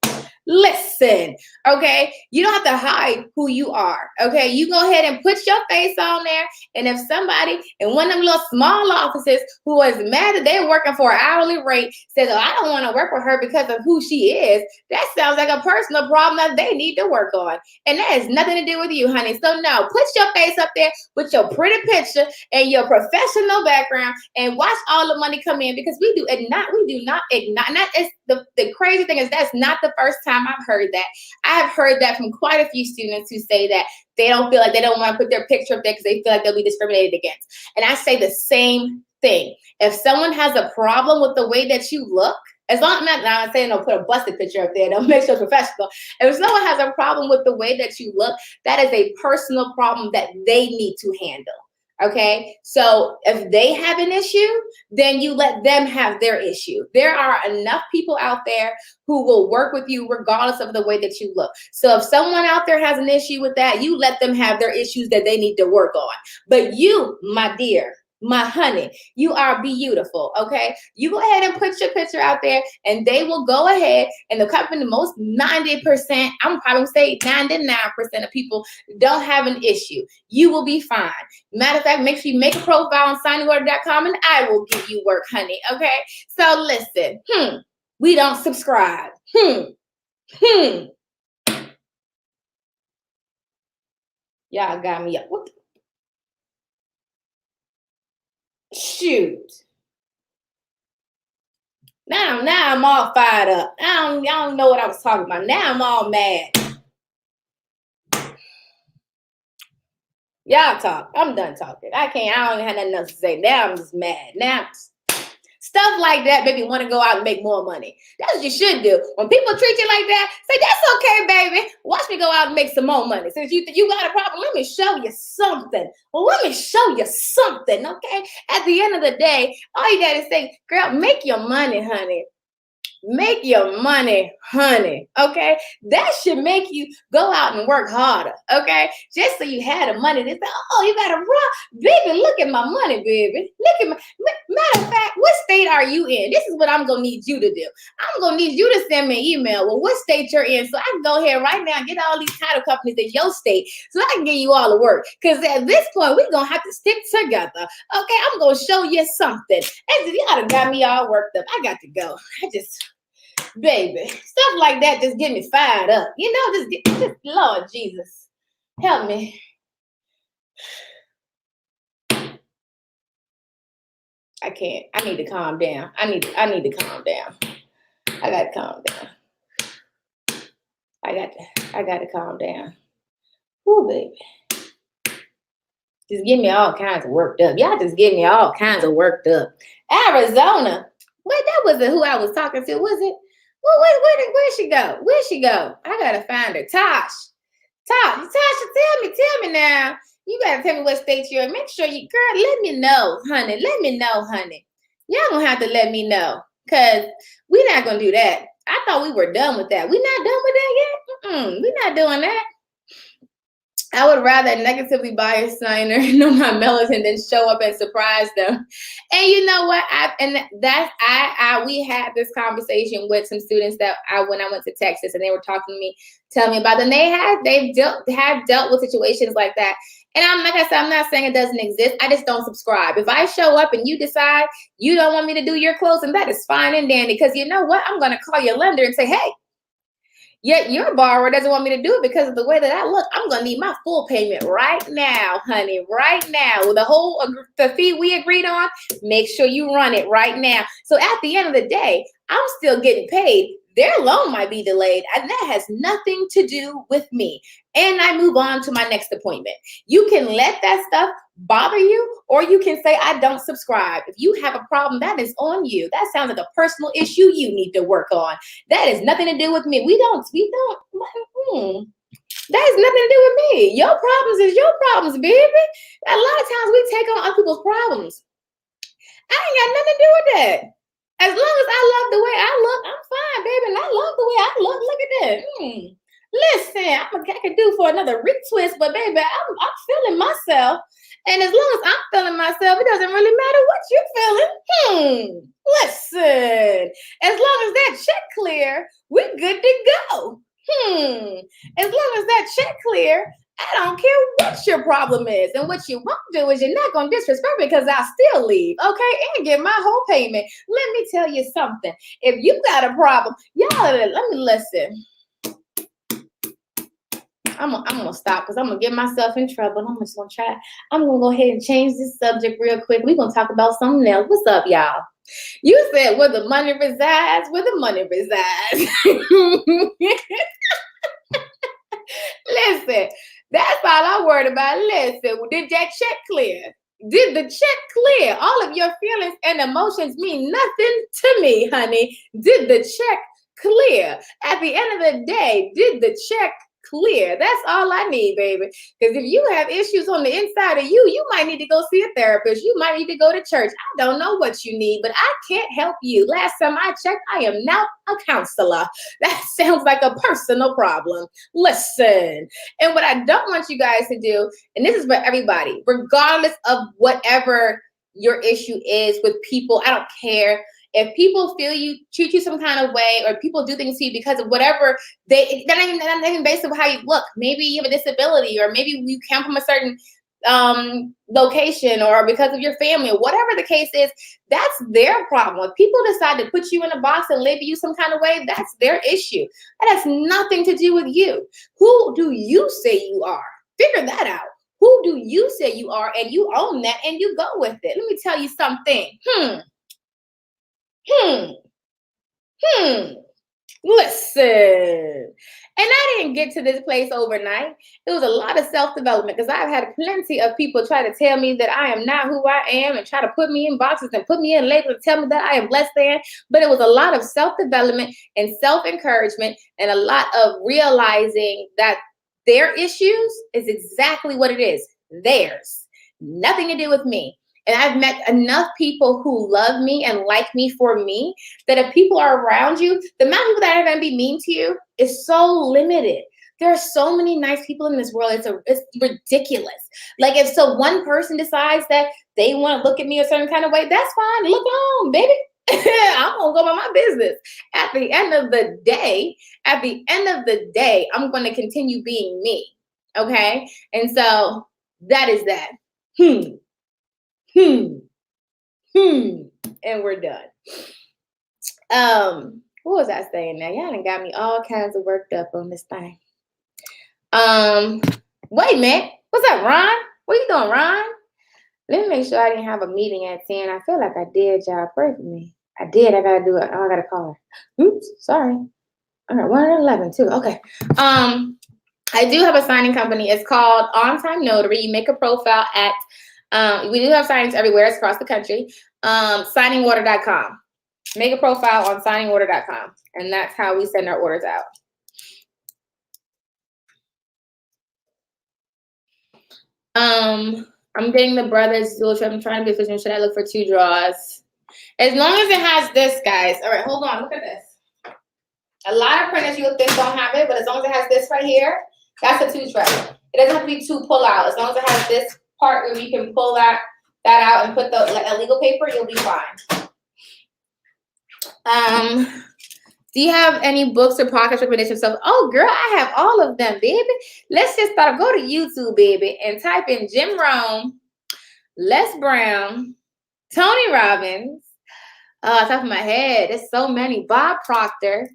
Listen, okay, you don't have to hide who you are. Okay, you go ahead and put your face on there. And if somebody in one of them little small offices who is mad that they're working for an hourly rate says, oh, I don't want to work with her because of who she is, that sounds like a personal problem that they need to work on. And that has nothing to do with you, honey. So no, put your face up there with your pretty picture and your professional background and watch all the money come in, because we do not ignite. It's the crazy thing is that's not the first time I've heard that. I have heard that from quite a few students who say that they don't feel like they don't want to put their picture up there because they feel like they'll be discriminated against. And I say the same thing. If someone has a problem with the way that you look, as long as I'm saying don't put a busted picture up there, don't make sure it's professional. If someone has a problem with the way that you look, that is a personal problem that they need to handle. Okay, so if they have an issue, then you let them have their issue. There are enough people out there who will work with you regardless of the way that you look. So if someone out there has an issue with that, you let them have their issues that they need to work on. But you, my dear, my honey, you are beautiful, okay? You go ahead and put your picture out there and they will go ahead and the company, most 90%, I'm probably say 99% of people don't have an issue. You will be fine. Matter of fact, make sure you make a profile on signorder.com and I will give you work, honey, okay? So listen, we don't subscribe. Y'all got me up. What the? Shoot. Now I'm all fired up. Y'all don't know what I was talking about. Now I'm all mad. Y'all talk. I'm done talking. I don't have nothing else to say. Now I'm just mad. Now stuff like that make me want to go out and make more money. That's what you should do. When people treat you like that, say, that's okay, baby. Watch me go out and make some more money. Since you got a problem, let me show you something. Well, let me show you something, okay? At the end of the day, all you got to say, girl, make your money, honey. Make your money, honey, okay? That should make you go out and work harder, okay? Just so you had the money to say, oh, you got to run. Baby, look at my money, baby. Look at my, matter of fact, what state are you in? This is what I'm going to need you to do. I'm going to need you to send me an email. Well, what state you're in so I can go ahead right now and get all these title companies in your state so I can give you all the work. Because at this point, we're going to have to stick together, okay? I'm going to show you something. And y'all done got me all worked up. I got to go. Baby, stuff like that just get me fired up. You know, just Lord Jesus, help me. I can't. I need to calm down. I need to calm down. I got to calm down. I got to calm down. Ooh, baby. Just get me all kinds of worked up. Y'all just get me all kinds of worked up. Arizona. Wait, that wasn't who I was talking to, was it? Well, where'd she go? Where'd she go? I gotta find her. Tasha, tell me now. You gotta tell me what state you're in. Make sure you, girl, let me know, honey. Let me know, honey. Y'all gonna have to let me know, cause we're not gonna do that. I thought we were done with that. We not done with that yet? We're not doing that. I would rather negatively biased signer know my melatonin than show up and surprise them. And you know what? We had this conversation with some students when I went to Texas, and they were talking to me, telling me about them. They've dealt with situations like that. And I'm like I said, I'm not saying it doesn't exist. I just don't subscribe. If I show up and you decide you don't want me to do your closing, that is fine and dandy. Because you know what? I'm gonna call your lender and say, hey, Yet your borrower doesn't want me to do it because of the way that I look. I'm going to need my full payment right now, honey, right now. With the fee we agreed on, make sure you run it right now. So at the end of the day, I'm still getting paid. Their loan might be delayed, and that has nothing to do with me. And I move on to my next appointment. You can let that stuff bother you, or you can say, I don't subscribe. If you have a problem, that is on you. That sounds like a personal issue you need to work on. That has nothing to do with me. That has nothing to do with me. Your problems is your problems, baby. A lot of times we take on other people's problems. I ain't got nothing to do with that. As long as I love the way I look, I'm fine, baby. And I love the way I look. Look at that. Listen, I could do for another retwist, but baby, I'm feeling myself. And as long as I'm feeling myself, it doesn't really matter what you're feeling. Listen, as long as that check clear, we're good to go. As long as that check clear, I don't care what your problem is. And what you won't do is you're not going to disrespect me because I'll still leave, okay? And get my whole payment. Let me tell you something. If you got a problem, y'all, let me listen. I'm gonna stop because I'm gonna get myself in trouble. I'm just gonna try. I'm gonna go ahead and change this subject real quick. We're gonna talk about something else. What's up, y'all? You said where the money resides, where the money resides. Listen, that's all I'm worried about. Listen, did that check clear? Did the check clear? All of your feelings and emotions mean nothing to me, honey. Did the check clear? At the end of the day, did the check clear? That's all I need, baby. Because if you have issues on the inside of you, you might need to go see a therapist. You might need to go to church. I don't know what you need, but I can't help you. Last time I checked, I am now a counselor. That sounds like a personal problem. Listen, and what I don't want you guys to do, and this is for everybody, regardless of whatever your issue is with people, I don't care. If people treat you some kind of way, or people do things to you because of whatever they're not even based on how you look. Maybe you have a disability, or maybe you come from a certain location, or because of your family, or whatever the case is, that's their problem. If people decide to put you in a box and label you some kind of way, that's their issue. That has nothing to do with you. Who do you say you are? Figure that out. Who do you say you are? And you own that and you go with it. Let me tell you something. Listen. And I didn't get to this place overnight. It was a lot of self-development, because I've had plenty of people try to tell me that I am not who I am and try to put me in boxes and put me in labels and tell me that I am less than. But it was a lot of self-development and self-encouragement, and a lot of realizing that their issues is exactly what it is. Theirs. Nothing to do with me. And I've met enough people who love me and like me for me, that if people are around you, the amount of people that are going to be mean to you is so limited. There are so many nice people in this world. It's ridiculous. Like, if one person decides that they want to look at me a certain kind of way, that's fine. Look on, baby. I'm going to go about my business. At the end of the day, I'm going to continue being me. Okay? And so that is that. And we're done. What was I saying now? Y'all done got me all kinds of worked up on this thing. Wait a minute. What's up, Ron? What you doing, Ron? Let me make sure I didn't have a meeting at 10. I feel like I did, y'all. Pray for me. I did. I gotta do it. Oh, I gotta call her. Oops, sorry. All right, 111 too. Okay. I do have a signing company. It's called On-Time Notary. You make a profile at we do have signings everywhere across the country. Signingorder.com. Make a profile on signingorder.com. And that's how we send our orders out. I'm getting the brothers dual trip. I'm trying to be efficient. Should I look for 2 draws? As long as it has this, guys. All right, hold on. Look at this. A lot of printers you would think don't have it, but as long as it has this right here, that's a 2 tray. It doesn't have to be 2 pull out. As long as it has this part where you can pull that out and put the legal paper, you'll be fine. Do you have any books or podcast recommendations? Oh, girl, I have all of them, baby. Let's just start. Go to YouTube, baby, and type in Jim Rohn, Les Brown, Tony Robbins. Top of my head, there's so many. Bob Proctor.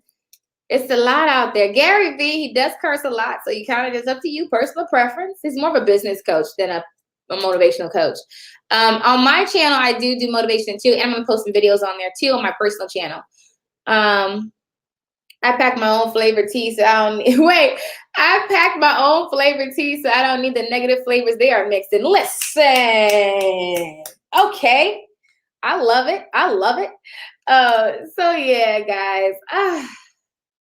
It's a lot out there. Gary Vee, he does curse a lot, so you kind of, it's up to you, personal preference. He's more of a business coach than a motivational coach. On my channel, I do motivation too, and I'm gonna post some videos on there too on my personal channel. I pack my own flavored tea, so I don't wait. I packed my own flavored tea, so I don't need the negative flavors they are mixed in. Listen, okay, I love it. I love it. So yeah, guys.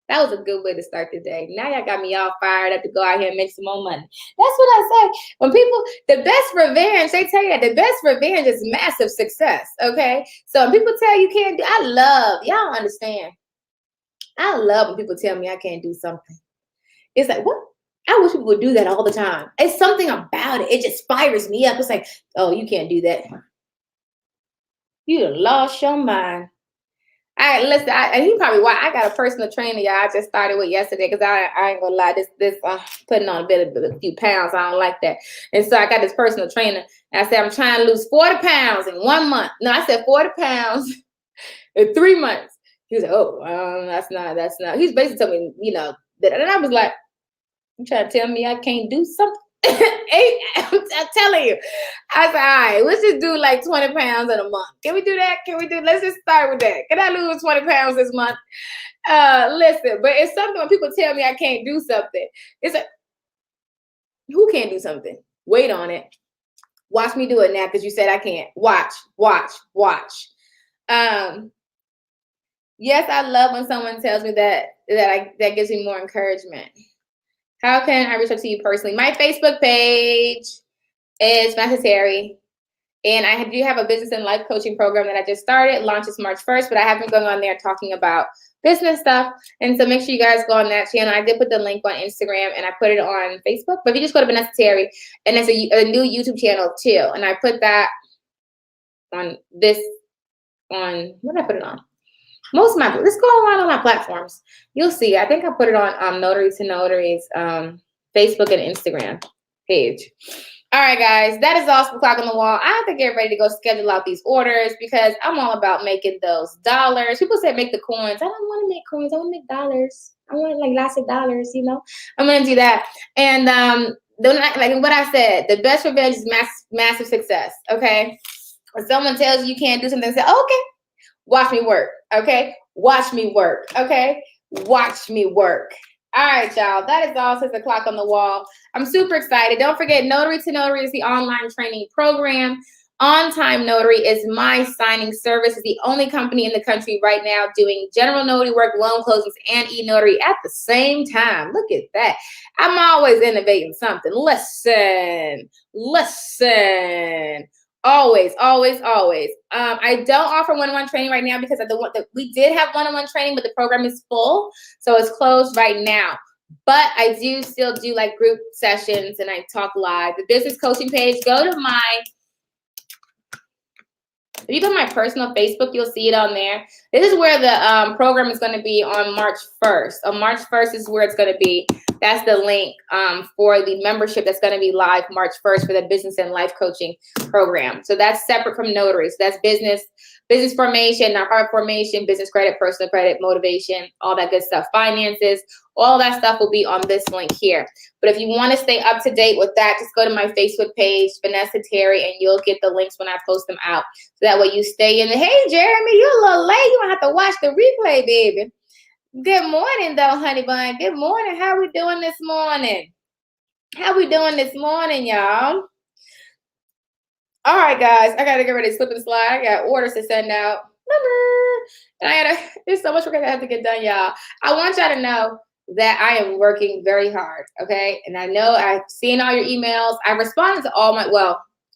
That was a good way to start the day. Now y'all got me all fired up to go out here and make some more money. That's what I say. When people, the best revenge, they tell you the best revenge is massive success. Okay. So when people tell you can't do, y'all understand. I love when people tell me I can't do something. It's like, what? I wish people would do that all the time. It's something about it. It just fires me up. It's like, oh, you can't do that. You done lost your mind. Listen, he probably why I got a personal trainer, y'all. I just started with yesterday because I ain't gonna lie, this putting on a few pounds. I don't like that. And so I got this personal trainer. And I said, I'm trying to lose 40 pounds in 1 month. No, I said 40 pounds in 3 months. He was like, oh, that's not. He's basically telling me, you know, that. And I was like, you trying to tell me I can't do something? I'm telling you. I said, all right, let's just do like 20 pounds in a month. Can we do that? Let's just start with that. Can I lose 20 pounds this month? Listen, but it's something when people tell me I can't do something. It's like, who can't do something? Wait on it. Watch me do it now because you said I can't. Watch. Yes, I love when someone tells me that gives me more encouragement. How can I reach out to you personally? My Facebook page is Notary, and I do have a business and life coaching program that I just started. Launches March 1st, but I have been going on there talking about business stuff. And so make sure you guys go on that channel. I did put the link on Instagram and I put it on Facebook. But if you just go to Vanessa Terry, and it's a new YouTube channel too. And I put that on what did I put it on? Most of my, let's go around on my platforms. You'll see. I think I put it on Notary to Notary's Facebook and Instagram page. All right, guys, that is all for Clock on the Wall. I have to get ready to go schedule out these orders because I'm all about making those dollars. People say make the coins. I don't want to make coins. I want to make dollars. I want like lots of dollars, you know. I'm going to do that. And like what I said, the best revenge is massive success, okay? When someone tells you can't do something, say, okay. Watch me work, okay? Watch me work, okay? Watch me work. All right, y'all. That is all since the Clock on the Wall. I'm super excited. Don't forget, Notary to Notary is the online training program. On Time Notary is my signing service. It's the only company in the country right now doing general notary work, loan closings, and e-notary at the same time. Look at that. I'm always innovating something. Listen. Always. I don't offer one-on-one training right now because we did have one-on-one training, but the program is full, so it's closed right now. But I do still do like group sessions and I talk live. The business coaching page, if you go to my personal Facebook, you'll see it on there. This is where the program is going to be on March 1st. On March 1st is where it's going to be. That's the link for the membership that's going to be live March 1st for the business and life coaching program. So that's separate from Notary. So that's business formation, non-heart formation, business credit, personal credit, motivation, all that good stuff, finances. All that stuff will be on this link here. But if you want to stay up to date with that, just go to my Facebook page, Vanessa Terry, and you'll get the links when I post them out. So that way you stay in the, hey, Jeremy, you're a little late. You don't have to watch the replay, baby. Good morning, though, honey bun. Good morning. How are we doing this morning? Y'all? All right, guys. I got to get ready to slip and slide. I got orders to send out. And there's so much work I have to get done, y'all. I want y'all to know that I am working very hard, okay? And I know I've seen all your emails. I responded to all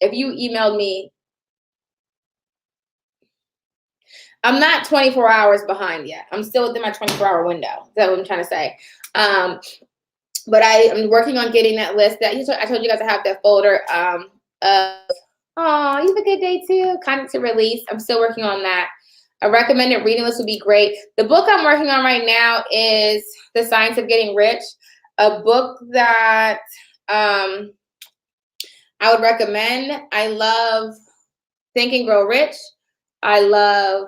if you emailed me, I'm not 24 hours behind yet. I'm still within my 24-hour window. That's what I'm trying to say. But I am working on getting that list. I told you guys I have that folder of, oh, you have a good day too. Content to release. I'm still working on that. A recommended reading list would be great. The book I'm working on right now is The Science of Getting Rich, a book that I would recommend. I love Think and Grow Rich. I love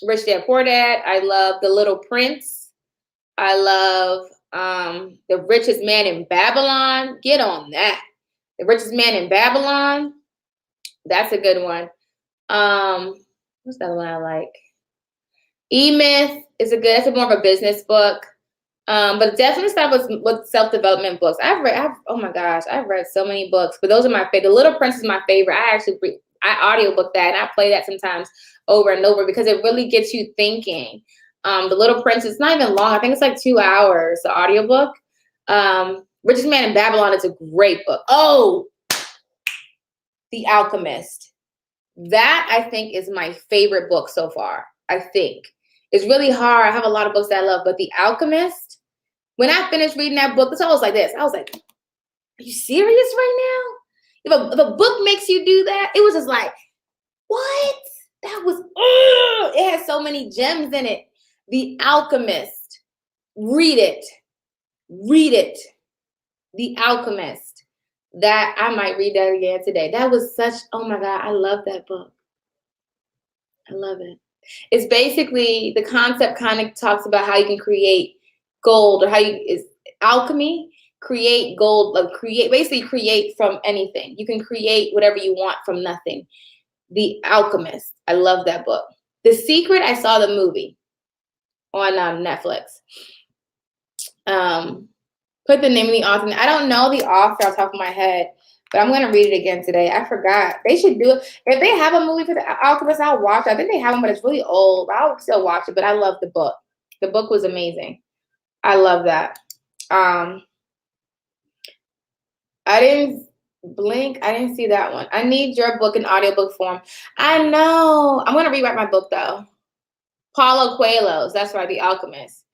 Rich Dad Poor Dad. I love The Little Prince. I love The Richest Man in Babylon. Get on that. The Richest Man in Babylon. That's a good one. What's the other one I like? E-Myth is that's more of a business book. But definitely start with self-development books. I've read so many books, but those are my favorite. The Little Prince is my favorite. I audiobook that, and I play that sometimes over and over because it really gets you thinking. The Little Prince, it's not even long. I think it's like 2 hours, the audiobook. Richest Man in Babylon is a great book. Oh, The Alchemist. That, I think, is my favorite book so far, I think. It's really hard. I have a lot of books that I love, but The Alchemist, when I finished reading that book, it's always like this. I was like, are you serious right now? If a book makes you do that, it was just like, what? That was, it has so many gems in it. The Alchemist. Read it. Read it. The Alchemist. That, I might read that again today. That was such, oh my God, I love that book. I love it. It's basically, the concept kind of talks about how you can create gold, or is alchemy, create gold, basically create from anything. You can create whatever you want from nothing. The Alchemist. I love that book. The Secret, I saw the movie on Netflix. Put the name of the author. I don't know the author off the top of my head, but I'm going to read it again today. I forgot. They should do it. If they have a movie for The Alchemist, I'll watch it. I think they have one, but it's really old. I'll still watch it, but I love the book. The book was amazing. I love that. I didn't blink. I didn't see that one. I need your book in audiobook form. I know. I'm going to rewrite my book, though. Paulo Coelho's. That's right, The Alchemist.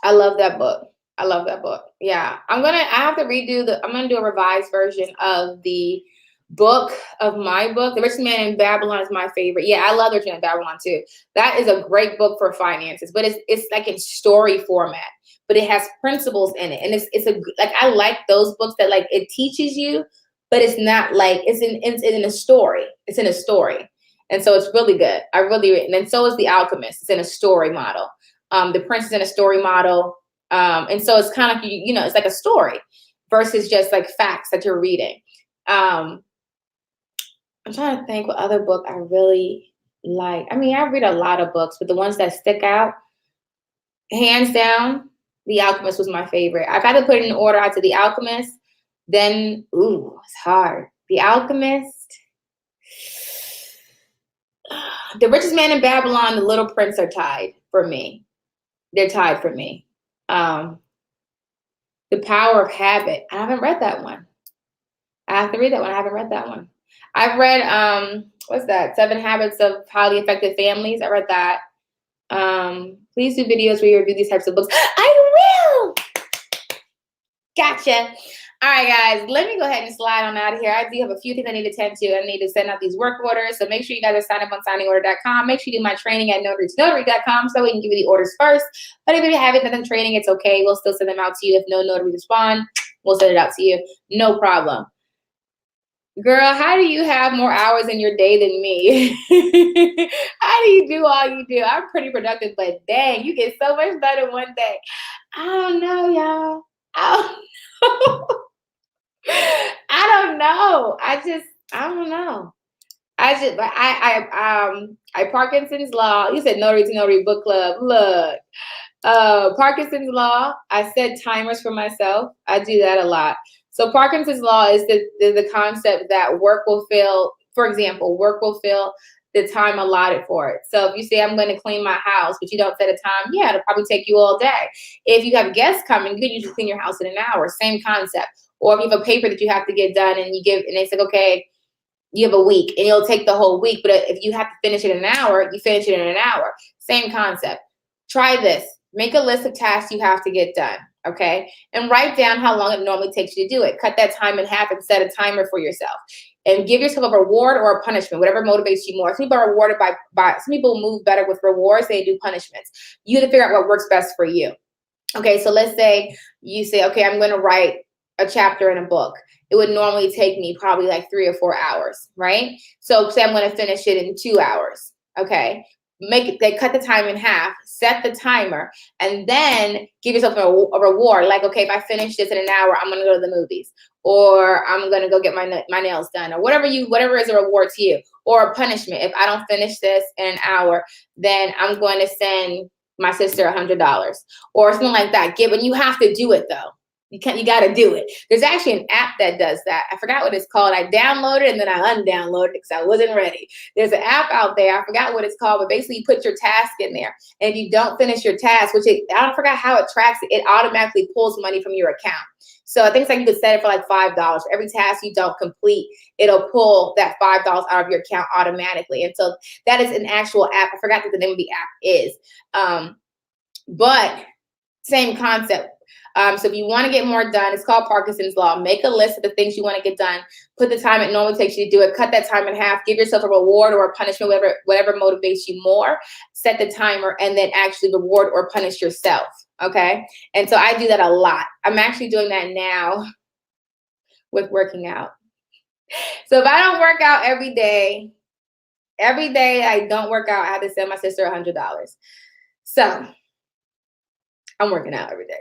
I love that book. I love that book. Yeah. I'm going to do a revised version of the book of my book. The Richest Man in Babylon is my favorite. Yeah, I love The Richest Man in Babylon too. That is a great book for finances, but it's like in story format, but it has principles in it. And I like those books that like it teaches you, but it's not like it's in a story. It's in a story. And so it's really good. And then so is The Alchemist. It's in a story model. The Prince is in a story model. And so it's kind of like, it's like a story versus just like facts that you're reading. I'm trying to think what other book I really like. I mean, I read a lot of books, but the ones that stick out, hands down, The Alchemist was my favorite. I got to put it in order out to The Alchemist. Then, it's hard. The Alchemist, The Richest Man in Babylon, The Little Prince are tied for me. They're tied for me. The Power of Habit. I haven't read that one. I have to read that one. I haven't read that one. I've read, what's that? 7 Habits of Highly Effective Families. I read that. Please do videos where you review these types of books. I will. Gotcha. All right, guys, let me go ahead and slide on out of here. I do have a few things I need to attend to. I need to send out these work orders. So make sure you guys are signed up on signingorder.com. Make sure you do my training at notary.com so we can give you the orders first. But if you haven't done the training, it's okay. We'll still send them out to you. If no notary respond, we'll send it out to you. No problem. Girl, how do you have more hours in your day than me? How do you do all you do? I'm pretty productive, but dang, you get so much done in one day. I don't know, y'all. I don't know. I don't know. I Parkinson's Law. You said Notary to Notary Book Club. Look, Parkinson's Law. I set timers for myself. I do that a lot. So Parkinson's Law is the concept that work will fill. For example, work will fill the time allotted for it. So if you say I'm going to clean my house, but you don't set a time, yeah, it'll probably take you all day. If you have guests coming, you can usually clean your house in an hour. Same concept. Or if you have a paper that you have to get done and they say, okay, you have a week and it'll take the whole week. But if you have to finish it in an hour, you finish it in an hour. Same concept. Try this. Make a list of tasks you have to get done. Okay. And write down how long it normally takes you to do it. Cut that time in half and set a timer for yourself. And give yourself a reward or a punishment, whatever motivates you more. Some people are rewarded by some people move better with rewards. They do punishments. You have to figure out what works best for you. Okay. So let's say you say, okay, I'm going to write a chapter in a book. It would normally take me probably like 3 or 4 hours, right? So say I'm going to finish it in 2 hours. Okay. they cut the time in half, set the timer, and then give yourself a reward. Like, okay, if I finish this in an hour, I'm going to go to the movies, or I'm going to go get my nails done, or whatever is a reward to you, or a punishment. If I don't finish this in an hour, then I'm going to send my sister $100 or something like that. And you have to do it though. You got to do it. There's actually an app that does that. I forgot what it's called. I downloaded it and then I undownloaded it because I wasn't ready. There's an app out there. I forgot what it's called, but basically you put your task in there. And if you don't finish your task, I forgot how it tracks it, it automatically pulls money from your account. So I think it's like you could set it for like $5. For every task you don't complete, it'll pull that $5 out of your account automatically. And so that is an actual app. I forgot what the name of the app is. But same concept. So if you want to get more done, it's called Parkinson's Law. Make a list of the things you want to get done. Put the time it normally takes you to do it. Cut that time in half. Give yourself a reward or a punishment, whatever motivates you more. Set the timer and then actually reward or punish yourself. Okay? And so I do that a lot. I'm actually doing that now with working out. So if I don't work out every day I don't work out, I have to send my sister $100. So I'm working out every day.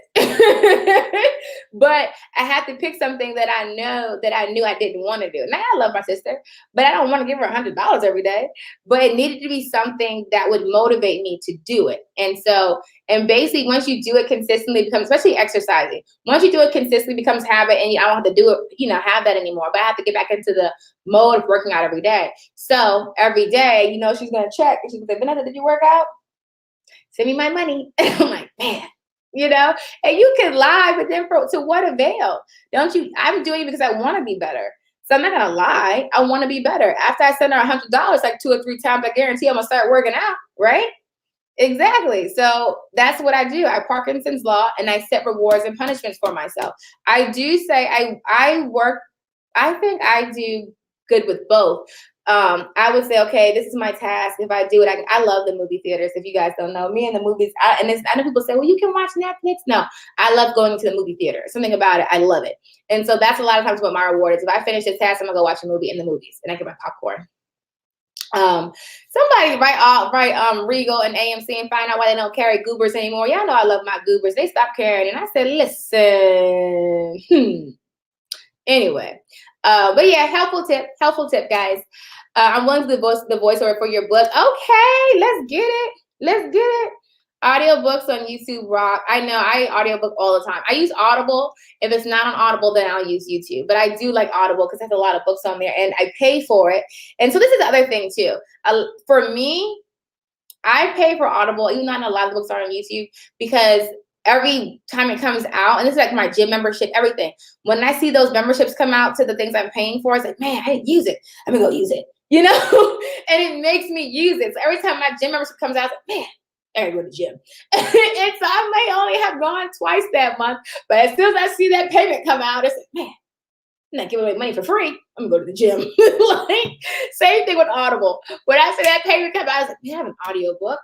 But I had to pick something that I knew I didn't want to do. Now I love my sister, but I don't want to give her $100 every day. But it needed to be something that would motivate me to do it. And basically once you do it consistently, it becomes, especially exercising, once you do it consistently, it becomes habit, and I don't have to do it, have that anymore. But I have to get back into the mode of working out every day. So every day, she's going to check and she's going to say, Vanessa, did you work out? Send me my money. And I'm like, man. And you can lie, but then to what avail? Don't you? I'm doing it because I want to be better. So I'm not going to lie. I want to be better. After I send her $100, like 2 or 3 times, I guarantee I'm going to start working out, right? Exactly. So that's what I do. I Parkinson's Law, and I set rewards and punishments for myself. I do say I think I do good with both. I would say, okay, this is my task. If I do it, I love the movie theaters. If you guys don't know me and the movies, I know people say, well, you can watch Netflix. No, I love going to the movie theater. Something about it, I love it. And so that's a lot of times what my reward is. If I finish this task, I'm gonna go watch a movie in the movies, and I get my popcorn. Somebody write Regal and AMC and find out why they don't carry goobers anymore. Y'all know I love my goobers. They stopped carrying, and I said, listen. Anyway, but yeah, helpful tip, guys. I'm willing to do the voiceover for your book. Okay, let's get it. Audiobooks on YouTube rock. I know I audiobook all the time. I use Audible. If it's not on Audible, then I'll use YouTube. But I do like Audible because there's a lot of books on there, and I pay for it. And so this is the other thing too. For me, I pay for Audible, even though I know a lot of books are on YouTube, because every time it comes out, and this is like my gym membership, everything. When I see those memberships come out to the things I'm paying for, it's like, man, I didn't use it. I'm gonna go use it, and it makes me use it. So every time my gym membership comes out, it's like, man, I gotta go to the gym. And so I may only have gone twice that month, but as soon as I see that payment come out, it's like, man, I'm not giving away money for free. I'm gonna go to the gym. Like, same thing with Audible. When I see that payment come out, I was like, man, I have an audiobook.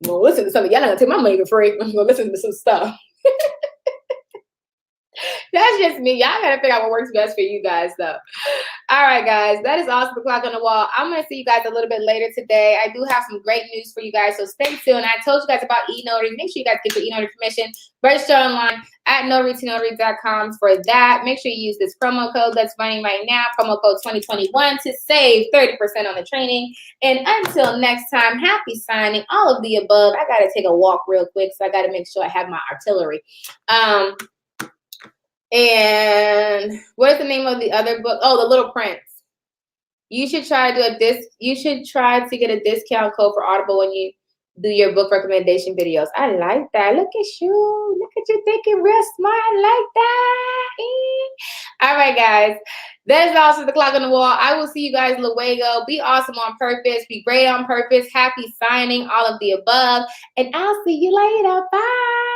Well, listen to something. Y'all not gonna take my money for free. I'm gonna listen to some stuff. That's just me. Y'all gotta figure out what works best for you guys, though. All right, guys, that is also the clock on the wall. I'm gonna see you guys a little bit later today. I do have some great news for you guys, so stay tuned. I told you guys about eNotary. Make sure you guys get your eNotary permission. Register online at notarytonotary.com for that. Make sure you use this promo code that's running right now, promo code 2021, to save 30% on the training. And until next time, happy signing, all of the above. I gotta take a walk real quick, so I gotta make sure I have my artillery. And what is the name of the other book? Oh, The Little Prince. You should try to do You should try to get a discount code for Audible when you do your book recommendation videos. I like that. Look at you. Look at you thinking real smart. I like that. All right, guys. That is also the clock on the wall. I will see you guys luego. Be awesome on purpose. Be great on purpose. Happy signing. All of the above. And I'll see you later. Bye.